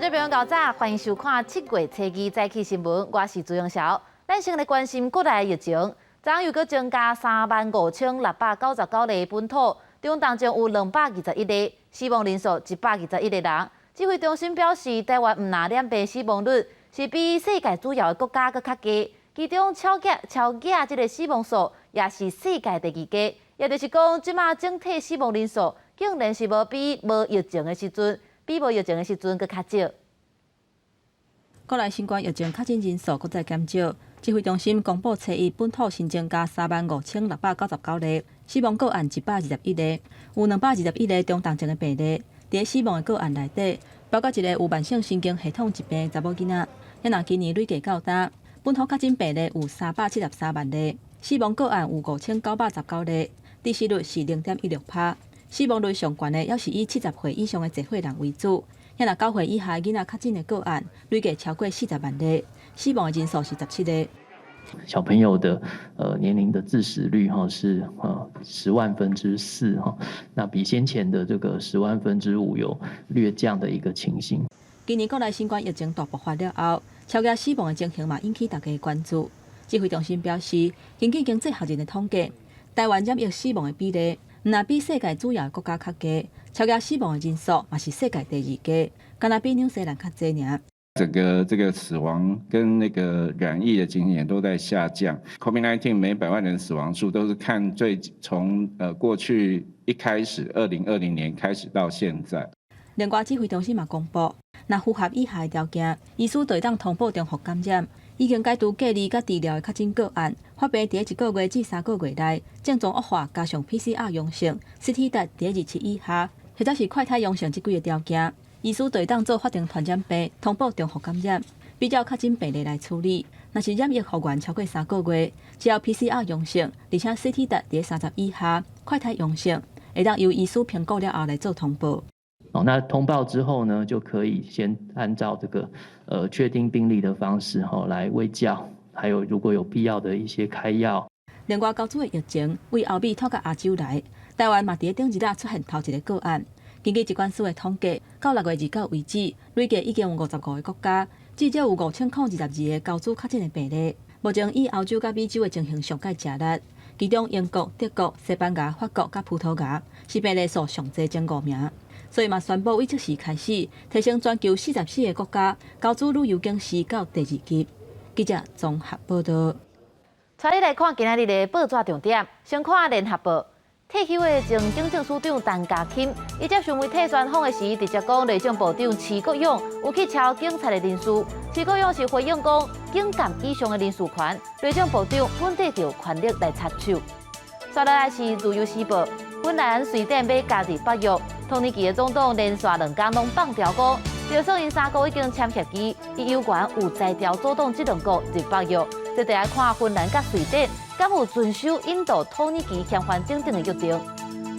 听众朋友，早早，欢迎收看7月初2早起新闻，我是朱永晓。咱先来关心国内疫情，昨又搁增加35699例本土，中当中有221例，死亡人数121个人。指挥中心表示，台湾唔拿染病死亡率是比世界主要的国家搁较低，其中超额这个死亡数也是世界第2低，也就是讲，即马整体死亡人数竟然是无疫情的时阵。比无疫情的时阵搁较少。国内新冠疫情确诊人数搁再减少。指挥中心公布，初一本土新增加35699例，死亡个案121例，有221例中重症的病例。伫死亡的个案内底，包括一个有慢性神经系统疾病的查某囡仔，也若今年累计到达。本土确诊病例有373万例，死亡个案有5919例，致死率是0.16%。死亡率上悬的，也是以70岁以上的社会人为主。也若9岁以下囡仔确诊的个案，累计超过40万例，死亡的人数是17例。小朋友的年龄的致死率是10万分之4那比先前的这个10万分之5有略降的一个情形。今年国内新冠疫情大爆发了后，超额死亡的情形嘛引起大家的关注。指挥中心表示，根据经济学人的统计，台湾染疫死亡的比例。若比世界主要的国家较低，超额死亡的人数嘛是世界第2低，敢若比纽西兰较济尔。整个这个死亡跟那个染疫的情形都在下降。COVID-19 每100万人死亡数都是看从过去一开始2020年开始到现在。另外，指挥中心嘛公布，若符合以下的条件，医师就会当通报中和感染。已经解除隔离甲治疗的确诊个案，发病伫1个月至3个月内，症状恶化加上 PCR 阳性，CT 值伫27以下，或者是快筛阳性这几个条件，医师就会当做法定传染病通报中和感染，比较确诊病例来处理。若是染疫复原超过3个月，只要 PCR 阳性，而且 CT 值伫30以下，快筛阳性，会当由医师评估了后来做通报。那通报之后呢，就可以先按照这个确定病例的方式来卫教，还有如果有必要的一些开药。另外，高主的疫情为欧美透到亚洲来，台湾嘛伫顶一日出现头一个个案。根据疾管署的统计，到6月29为止，累计已经有55个国家，至少有5022个高主确诊的病例。目前以欧洲甲美洲的情形上界吃力，其中英国、德国、西班牙、法国甲葡萄牙是病例数上侪前5名。所以嘛，宣布为即时开始提升全球44个国家高主旅游警示到第2级。记者综合报道。带你来看今日的报纸重点，先看联合报。退休的前警政署长陈家钦，伊接受媒体专访的时，直接讲内政部长徐国勇有去超警察的人事。徐国勇是回应讲，警监以上的人事权，内政部长本得着权力来插手。接下来是自由时报。芬兰瑞典要加入北约，同年期的总统连续2天拢放条讲，就算因3个已经签协议，伊有权有裁调阻挡这2国入北约。这得要看芬兰甲瑞典敢有遵守印度土耳其签还整整的约定。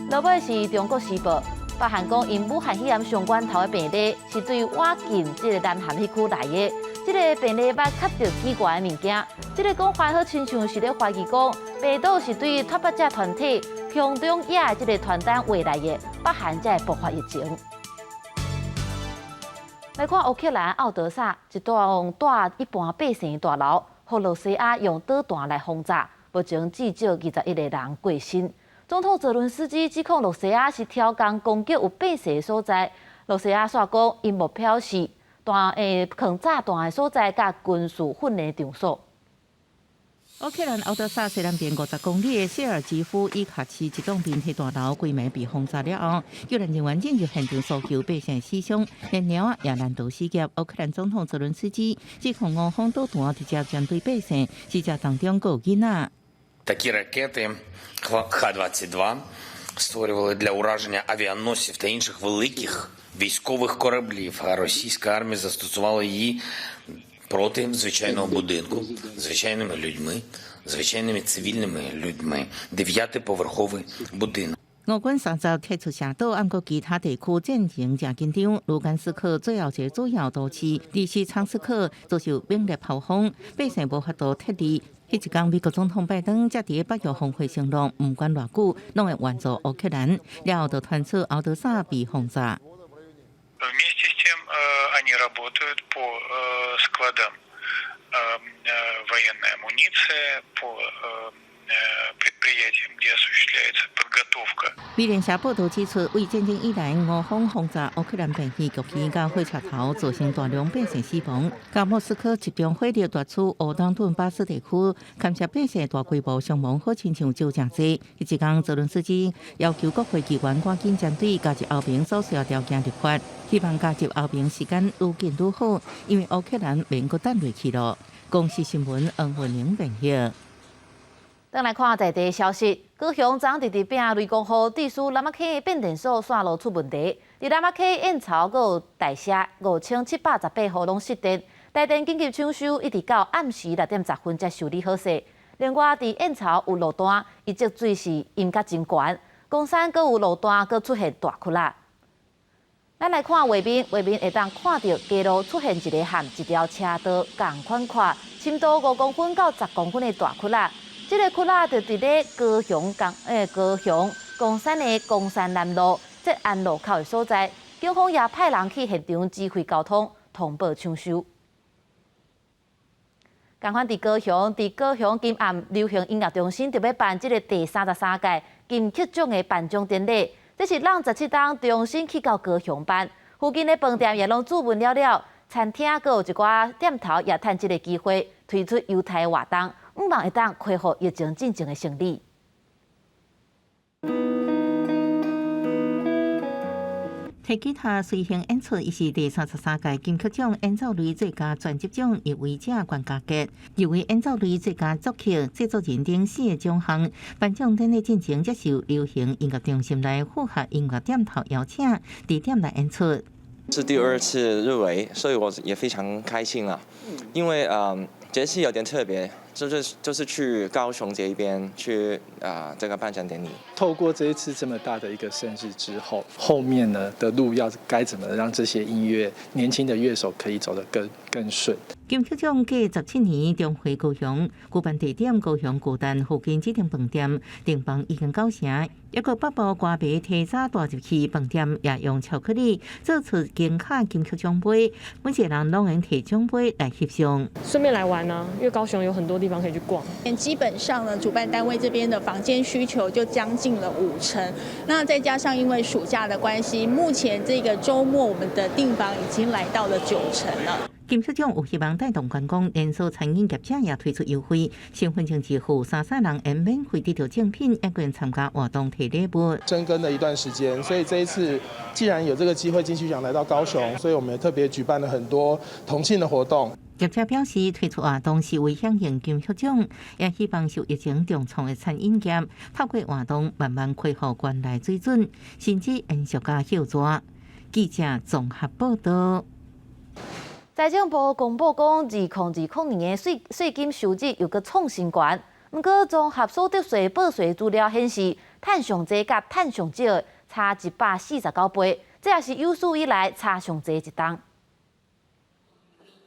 落尾是中国时报，北韩讲因武汉肺炎上源头的病例是对瓦近这个南韩迄区来的，这个病例捌吸到奇怪的物件。这个讲法好亲像是咧怀疑讲病毒是对脱北者团体。向中亚的这个团单回来的北韩才会爆发疫情。来看乌克兰奥德萨一栋大一般百姓大楼，和罗西亚用导弹来轰炸，目前至少21个人过身。总统泽伦斯基指控罗西亚是挑工攻击有百姓的所在。罗西亚说讲，因目标是放炸弹的所在，甲军事训练场所。乌克兰奥德萨西南边50公里的谢尔基夫伊卡市一栋电梯大楼规暝被轰炸了后，救援人员进入现场搜救百姓死伤，燃料也难逃死劫。乌克兰总统泽伦斯基指控俄方导弹直接针对百姓，死者当中有囡仔。Такі ракети Х-22 створювали для ураження авіаносців та інших великих військових кораблів, а російська армія застосувала її проти звичайного будинку, звичайними людьми, звичайними цивільними людьми. 9-поверховий будинок. 俄军3日撤出城岛，按过其他地区战情正紧张。卢甘斯克最后一个主要都市利西昌斯克遭受猛烈炮轰，百姓无法度撤离。迄一天，美国总统拜登才伫北约峰会承诺，不管偌久，拢会援助乌克兰。了后，就传出奥德萨被轰炸。Вместе с тем они работают по складам военной амуниции, по предприятиям, где осуществляется подготовка. 美联社报道指出，为战争以来俄方轰炸乌克兰病院局区甲火车头，造成大量百姓死亡。甲莫斯科集中火力夺取乌东顿巴斯地区，牵涉百姓大规模伤亡，好亲像少真济。一天，泽伦斯基要求国会议员赶紧针对加入欧盟所需要条件立法，希望加入欧盟时间愈近愈好，因为乌克兰免阁等落去了。公视新闻黄文玲报道。转来看在地消息，高雄昨日伫饼雷公号地区南马溪变电所线路出问题，伫南马溪燕巢阁有大社5718户拢失电，台电紧急抢修，一直到暗时6点10分才修理好势。另外，伫燕巢有路段一直水是淹甲真悬，公山阁有路段阁出现大窟窿。咱来看画面，画面会当看到街路出现一个和一条车道同款宽，深度5公分到10公分的大窟窿。这个窟窿就伫咧高雄公山的公山南路捷安路口的所在，警方也派人去现场指挥交通，通报抢修。同款伫高雄今暗流行音乐中心就要办这个第33届金曲奖的颁奖典礼，这是让17档中心去到高雄办，附近的饭店也拢注文了，餐厅阁有一寡店头也趁这个机会推出犹太活动。希望会当恢复疫情进程的胜利。提吉他随行演出，伊是第33届金曲奖演奏类最佳专辑奖入围者冠佳杰，入围演奏类最佳作曲、制作人等4个奖项。颁奖典礼进程接受流行音乐中心内复合音乐店头邀请地点来演出。是第2次入围，所以我也非常开心了，因为这次有点特别，就是去高雄这一边去这个颁奖典礼。透过这一次这么大的一个盛事之后，后面呢的路该怎么让这些年轻的乐手可以走得更顺？金曲奖继17年重回高雄，举办地点高雄巨蛋附近指定饭店，订房已经9成。一个北部瓜皮提早带入去饭店，也用巧克力做出金卡金曲奖杯，每一个人拢能摕奖杯来翕相。顺便来玩啊，因为高雄有很多地方可以去逛。基本上呢，主办单位这边的房间需求就将近了50%。那再加上因为暑假的关系，目前这个周末我们的订房已经来到了90%了。金曲奖有希望带动观光，连锁餐饮业者也推出优惠，身份证支付33人会免费得到奖品，也可以参加活动提礼物。深耕了一段时间，所以这一次既然有这个机会，金曲奖来到高雄，所以我们也特别举办了很多同庆的活动。业者表示，推出活动是为响应金曲奖，也希望受疫情重创的餐饮业透过活动慢慢恢复原来水准，甚至延续加hiệu抓。记者综合报道。财政部公布讲，2020年的税金收入又个创新高，不过综合所得税报税资料显示，赚上济甲赚上少差149倍，这也是有史以来差上济一档。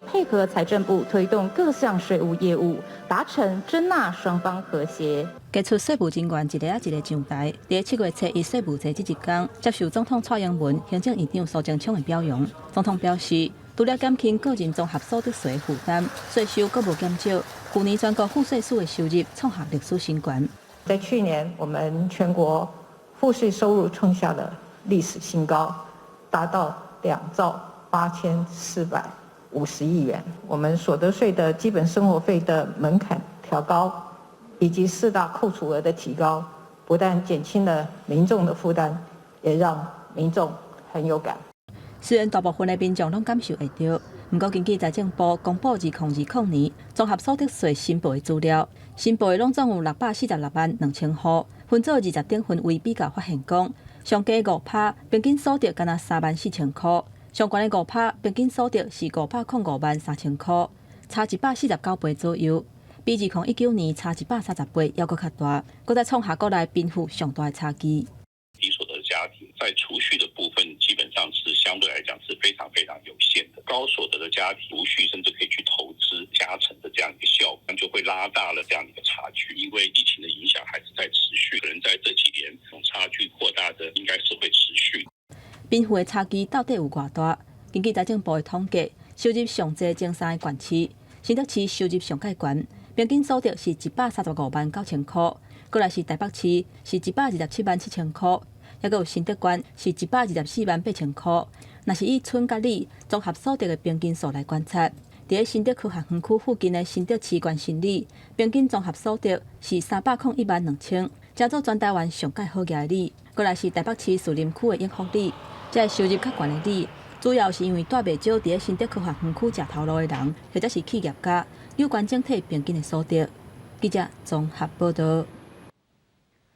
配合财政部推动各项税务业务，达成征纳双方和谐。结束税务人员一个一个上台，在7月初1税务节这一天，接受总统蔡英文、行政院长苏贞昌的表扬。总统表示，除了减轻个人综合所得税负担，税收阁无减少。去年全国赋税署的收入创下历史新高。在去年，我们全国赋税收入创下了历史新高，达到2兆8450亿元。我们所得税的基本生活费的门槛调高，以及4大扣除额的提高，不但减轻了民众的负担，也让民众很有感。虽然大部分的民众拢感受会到，不过根据财政部公布2020年综合所得税申报的资料，申报的拢总有646万2000户，分做20等份位比较发现讲，上低5%，平均所得敢若34000块。上悬的5%，平均所得是505万3000块，差149倍左右，比2019年差130倍还佫较大，佫再创下国内贫富上大的差距。低所得家庭在储蓄的部分，基本上是相对来讲是非常非常有限的。高所得的家庭储蓄甚至可以去投资加成的这样一个效果，就会拉大了这样一个差距。因为疫情的影响还是在持续，可能在这几年这种差距扩大的应该是会持续。贫富的差距到底有偌大？根据财政部的统计，收入上济前3个县市，新竹市收入上介悬，平均所得是135万9千块，过来是台北市是127万7千块，还有新竹县是124万8千块。若是以村甲里综合所得的平均数来观察，伫新竹区学园区附近的新竹市县新里，平均综合所得是301万2千，正做全台湾上介好嘅里。过来是台北市树林区的永福里，这收入较悬的里，主要是因为住袂少伫新竹区学园区食头路的人，或者是企业家，有关整体平均的所得。记者综合报道。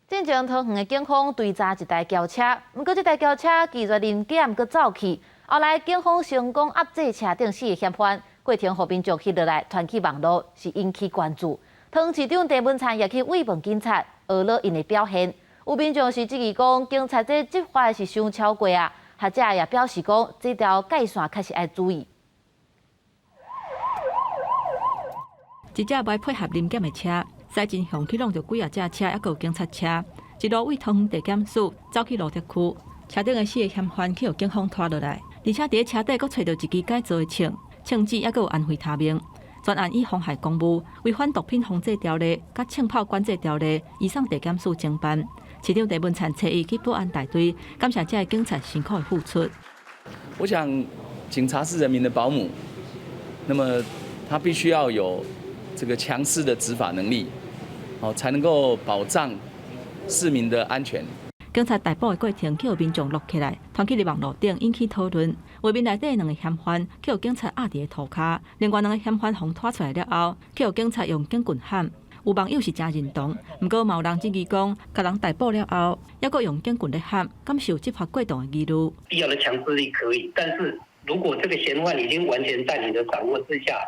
进前桃园的警方追查一台轿车，不过这台轿车技术临检阁走去，后来警方成功压制车顶4个嫌犯，过程互民众翕落来传去网络，是引起关注。桃园市长郑文灿也去慰问警察，学了因的表现。有民众是质疑讲，警察这执法是伤超过啊，学者也表示讲，这条界线确实要注意。一架袂配合临检的车。西进向去弄着几啊架车，还有警察车，一路为桃园地检署走去罗德区，车顶的4个嫌犯去由警方拖落来，而且伫车底阁找到一支改造的枪，枪支还阁有安徽他命。专案以妨害公务、违反毒品防治条例、甲枪炮管制条例，移送地检署侦办。市长郑文灿找伊去保安大队，感谢这些警察辛苦的付出。我想，警察是人民的保姆，那么他必须要有这个强势的执法能力，才能够保障市民的安全。警察逮捕的过程，去由民众录起来，传去网络顶引起讨论。画面内底2个嫌犯，去由警察压伫涂骹，另外2个嫌犯互拖出来了后，去由警察用警棍喊。有网友是真认同，不过嘛有人质疑讲，甲人逮捕了后，还阁用警棍咧喊，感受执法过动的疑虑。必要的强制力可以，但是如果这个嫌犯已经完全在你的掌握之下，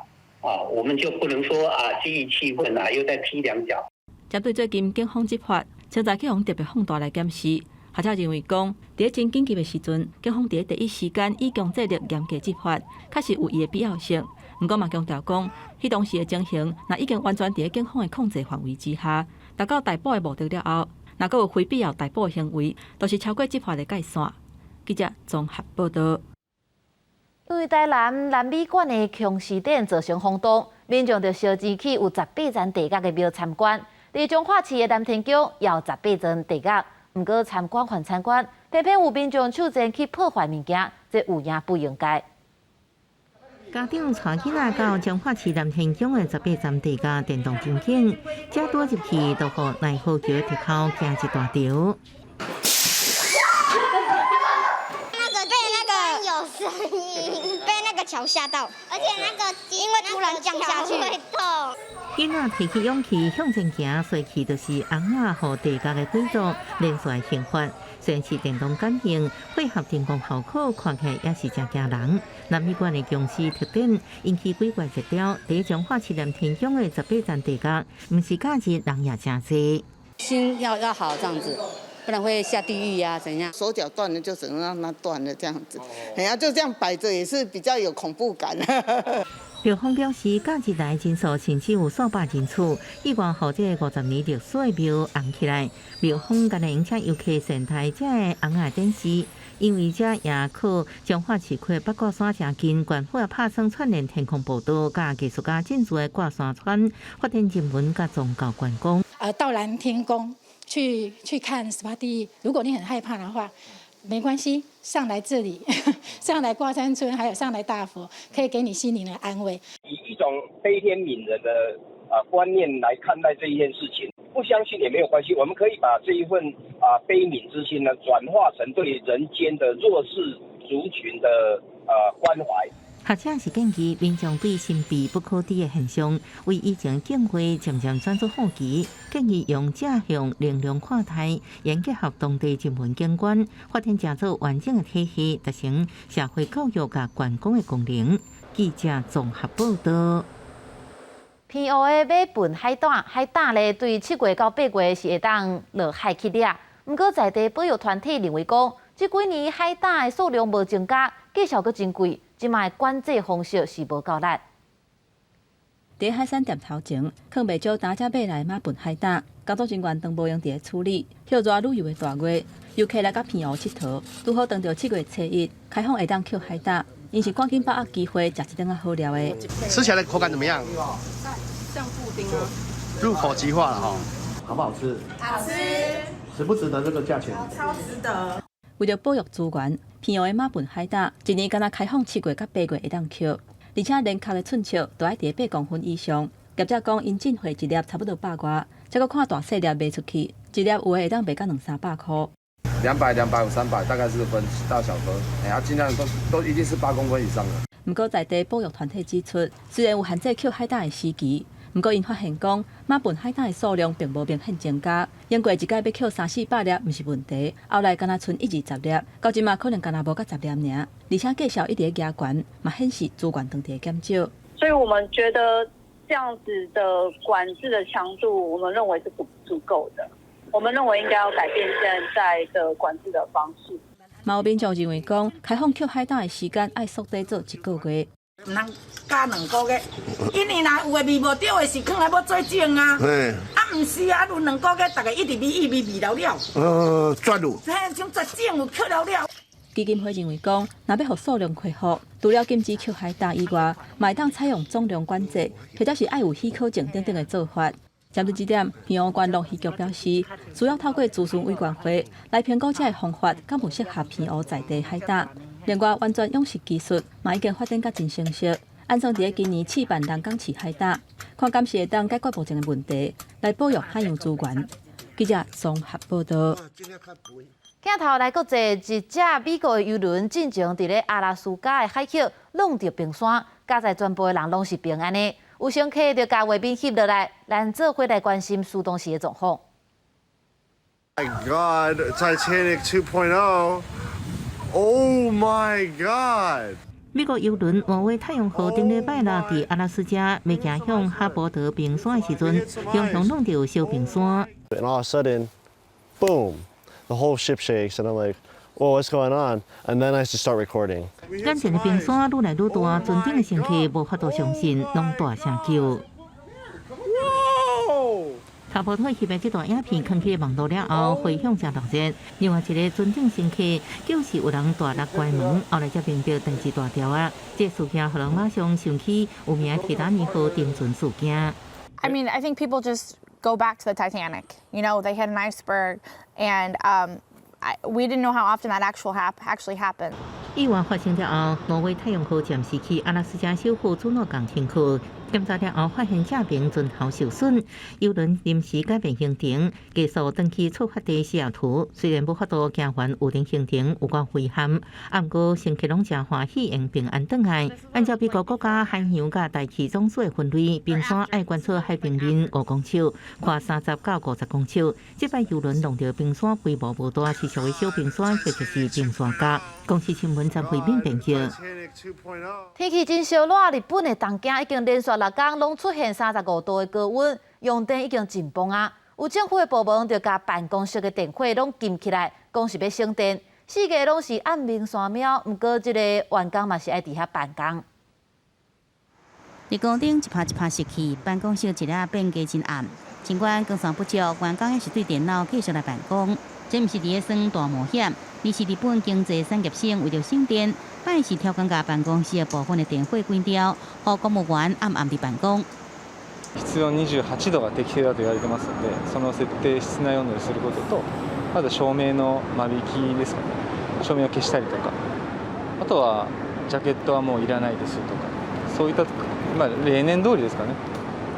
我们就不能说激起气愤又在踢两脚。针对最近警方执法，现在警方特别放大来检视。学者认为讲，伫真紧急的时阵，警方伫第一时间以强制力严格执法，确实有伊的必要性。不过嘛强调讲，迄当时的情形，若已经完全伫警方的控制范围之下，达到逮捕的目的了后，若阁有非必要逮捕的行为，都是超过执法的界线。记者综合报道。因为台南美馆的强势店造成轰动，民众就烧钱去有18层地价的庙参观。伫彰化市的南天宫也有18层地价，不过参观还参观，偏偏有民众手贱去破坏物件，这有影不应该。家长带囡仔到彰化市南天宫的18层地价电动景景，只躲入去，就互奈何桥的入口惊一大条。有声音，被那个桥吓到，而且那个因为突然降下去会痛。囡仔提起勇气向前行，随去就是翁仔和地价的贵族连续刑罚。虽然是电动感应，配合电工效果，看起来也是真惊人。南美馆的强势特点引起鬼怪热潮。第彰化市南天宫的18层地价，不是假日人也真多。心要好这样子。不然会下地狱呀、怎样？手脚断了就只能让它断了这样子，哎呀，就这样摆着也是比较有恐怖感。庙方表示，假日来人数甚至有数百人次，希望让这个50年历史的庙红起来。庙方今日迎请游客善待这个红眼展示，因为这也靠彰化市区八卦山城近，官府拍算串联天空步道、甲艺术家进驻的挂山川，发展人文甲宗教观光。到南天宫。去看18地狱，如果你很害怕的话，没关系，上来这里，上来挂山村，还有上来大佛，可以给你心灵的安慰。以一种悲天悯人的观念来看待这一件事情，不相信也没有关系，我们可以把这一份悲悯之心呢，转化成对人间的弱势族群的关怀。学者是建议民众对神秘不可知的现象，为以前敬畏渐渐转作好奇，建议用正向能量看待，严结合当地人文景观，发展成做完整的体系，达成社会教育甲观光的功能。记者综合报道。偏乌的马粪海胆，海胆咧对7月到8月是会当落海去掠。不过在地保育团体认为讲，这几年海胆的数量无增加，价钱阁真贵。即卖管制方式是无够力。伫海产店头前，放袂少打只马来马粪海胆，工作人员当无用伫处理。捡抓旅游的大月，游客来甲偏湖佚佗，拄好当着7月初1开放会当捡海胆，因是赶紧把握机会食一顿好料的。吃起来的口感怎么样？像布丁啊，入口即化了哈。好不好吃？好吃。值不值得这个价钱？超值得。为了保育资源，偏湖的马本海胆一年敢若开放7月到8月会当捡，而且连壳的寸尺都要伫8公分以上。业者讲，因进货一粒差不多100外，再搁看大细粒卖出去，一粒有的会当卖到200-300块。200、250、300，大概是分大小颗，尽量都一定是8公分以上的。不过在地保育团体指出，虽然有限制捡海胆的时期，不过因发现讲马本海胆的数量并无明显增加，用过一届要捡300-400粒毋是问题，后来敢若剩1-20粒，到今嘛可能敢若无到10粒尔，而且计数一直在加悬，嘛显示资源长期减少。所以我们觉得这样子的管制的强度，我们认为是不足够的。我们认为应该要改变现在的管制的方式。嘛有民众认为讲，开放捡海胆的时间要缩短做1个月。唔通加2个月，因为若有的味无对的是放来要做整啊。啊，唔是啊，有2个月，大家一直味了了。绝有。嘿，像绝整有去了了。基金会认为讲，若要互数量恢复，除了禁止捡海胆以外，嘛会当采用总量管制，或者是爱有许可证等等的做法。针对这点，偏湖县农渔局表示，主要透过咨询委员会来评估这个方法敢有适合偏湖在地海胆。另外，完全养殖技术嘛已经发展甲真成熟，安装伫今年试办人工饲海胆，看敢是会当解决目前的问题，来保育海洋资源。记者综合报道。镜头来国际，一只美国的游轮进前伫咧阿拉斯加的海口弄着冰山，加在全部的人拢是平安的。有乘客就甲画面翕落来，咱做伙来关心苏当时的状况。My God, Titanic 2.0! Oh my God! 美国游轮挪威太阳号顶礼拜六伫阿拉斯加要行向哈伯德冰山的时阵，常常弄到小冰山。And all of a sudden, boom! The whole ship shakes, and I'm like, "Whoa, what's going on?" And then I just start recording. 眼前的冰山愈来愈大，船顶的乘客无法度相信，拢大声叫。塔波特翕的这段影片放去网络了后，回响真热烈。另外一个船顶乘客就是有人大力关门，后来才明白电视大条啊。这事件互人马上想起有名铁达尼号沉船事件。I mean, I think people just go back to the Titanic. You know, they hit an iceberg, and we didn't know how often that actually happened. 意外发生了后，挪威太阳号暂时去阿拉斯加首府朱诺港停靠。检查了后，发现这名船头受损，游轮临时改变行程，继续登去出发地西雅图。虽然无法度行完预定行程，有关遗憾，不过乘客拢真欢喜，用平安返来。按照美国国家海洋甲大气总署的分类，冰山爱观测海平面5公尺，宽30到50公尺。这摆游轮弄到冰山规模无大，是属于小冰山，或者是冰山角。公司新闻在回面评价。天气真烧热，日本的东京已经连续6天拢出现35度的高温，用电已经紧绷啊。有政府的部门就甲办公室的电火拢禁起来，讲是要省电。四个拢是按明山庙，不过这个员工嘛是爱伫遐办公。日光灯一拍一拍熄去，办公室一粒变加真暗。尽管光线不足，员工也是对电脑继续来办公。这毋是伫咧算大冒险，而是日本经济产业省为着省电，拜时调降甲办公室的部分的电费关掉，予公务员暗地办公。室温28度が適正だと言われてますので、その設定室内温度にすることと、あと照明の間引きですかね。照明を消したりとか、あとはジャケットはもういらないですとか、そういった例年通りですかね。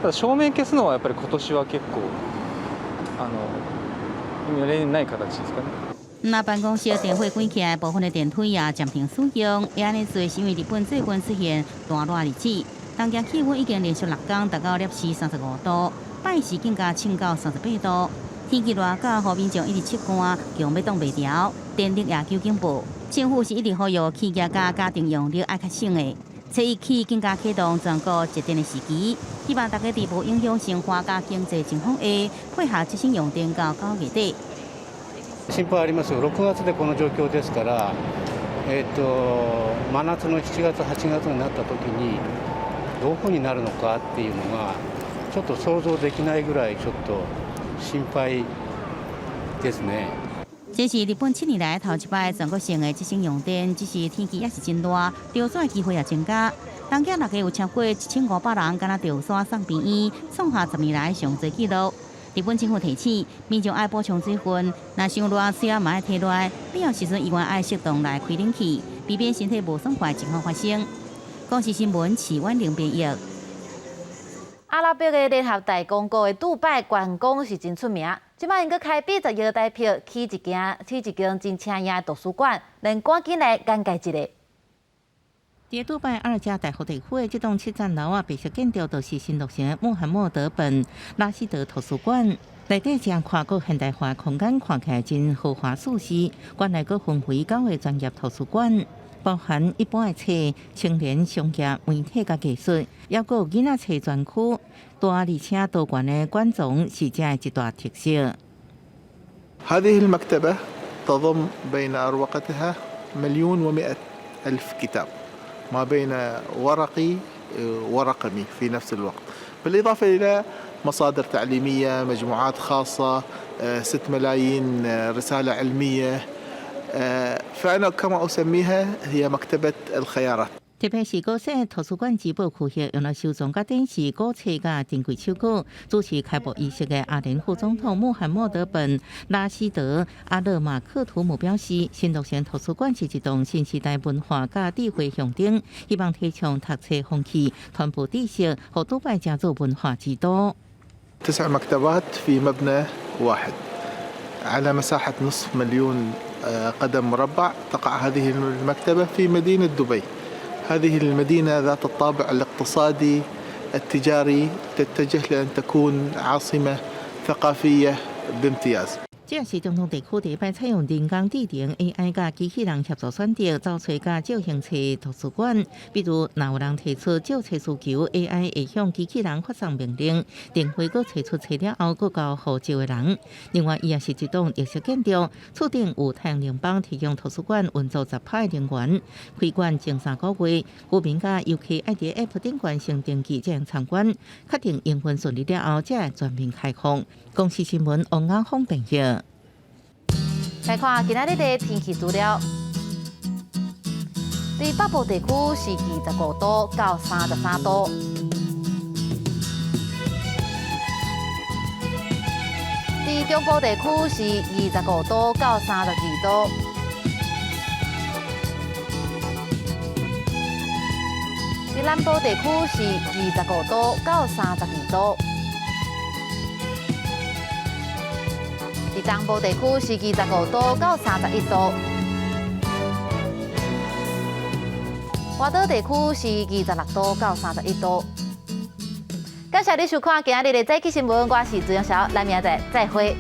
ただ照明消すのはやっぱり今年は結構例年ない形ですかね。那办公室的电火关起来，部分的电梯也暂停使用。也安尼做是因为日本最近出现大热日子，东京气温已经连续6天达到-35度，拜时更加升到38度。天气热到互民众一直吃寒，强要挡袂调，电力也求警报。政府是一直呼吁企业甲家庭用热爱较省的。初一起更加启动全国节电的时期，希望大家伫无影响生活甲经济情况下，配合节省用電到9月底。心配ありますよ。6月でこの状況ですから、真夏の7月、8月になった時にどこになるのかっていうのがちょっと想像できないぐらいちょっと心配ですね。这是日本7年来头一摆全国性的即星用电，只是天气也是真热，掉线的机会也增加。当日大家有超过1500人敢若掉线送病院，创下10年来上侪纪录。日本政府提醒，民众爱补充水分，若伤热水嘛爱摕落来，必要时阵伊愿爱适当来开冷气，避免身体无爽快情况发生。公视新闻市婉玲编译。阿拉伯的联合大公国的杜拜观光是真出名，即摆因阁开闭10亿台票去一间真请样的图书馆，咱赶紧来简介一下。在杜拜2家大学地区的这栋7层楼啊，白色建筑就是新落成的穆罕默德本拉希德图书馆。内底将跨国现代化空间看起来真豪华舒适，馆内阁分为9个专业图书馆，包含一般的册、青年、商业、媒体甲技术，也阁有囡仔册专区。大而且多元的馆藏是这一大特色。هذه المكتبة تضم بين أروقتها 1,100,000 كتاب ما بين ورقي ورقمي في نفس الوقت، بالإضافة إلى مصادر تعليمية، مجموعات خاصة، 6 ملايين رسالة علمية، فأنا كما أسميها هي مكتبة الخيارات。特别是古色图书馆珠宝区域用来收藏甲展示古册甲珍贵手稿。主持开幕仪式的阿联副总统穆罕默德本拉希德阿勒马克图姆表示，新落成图书馆是一栋新时代文化甲智慧象征，希望提倡读册风气，传播知识，和杜拜加做文化之都。9 مكتبات في مبنى واحد على مساحة نصف مليون قدم مربع. تقع هذه المكتبة في مدينة دبي. هذه المدينة ذات الطابع الاقتصادي التجاري، تتجه لأن تكون عاصمة ثقافية بامتياز。这也是中东地区第一摆采用人工智能 AI 甲机器人协助选择找找甲照相册图书馆。比如，若有人提出照册需求 ，AI 会向机器人发送命令，电话阁找出册了后，阁交互照的人。另外，伊也是一栋绿色建筑，厝顶有太阳能板提供图书馆运作10%的能源。开馆前3个月，居民甲游客爱伫 App 顶关先登记才能参观，确定营运顺利了后，才会全面开放。公视新闻王安峰编译。来看今仔日的天气资料。在北部地区是25度到33度，在中部地区是25度到32度，在南部地区是25度到32度。在东部地区是25度到31度，华岛地区是26度到31度。感谢你收看今日的早起新闻，我是朱永晓，咱明仔载再会。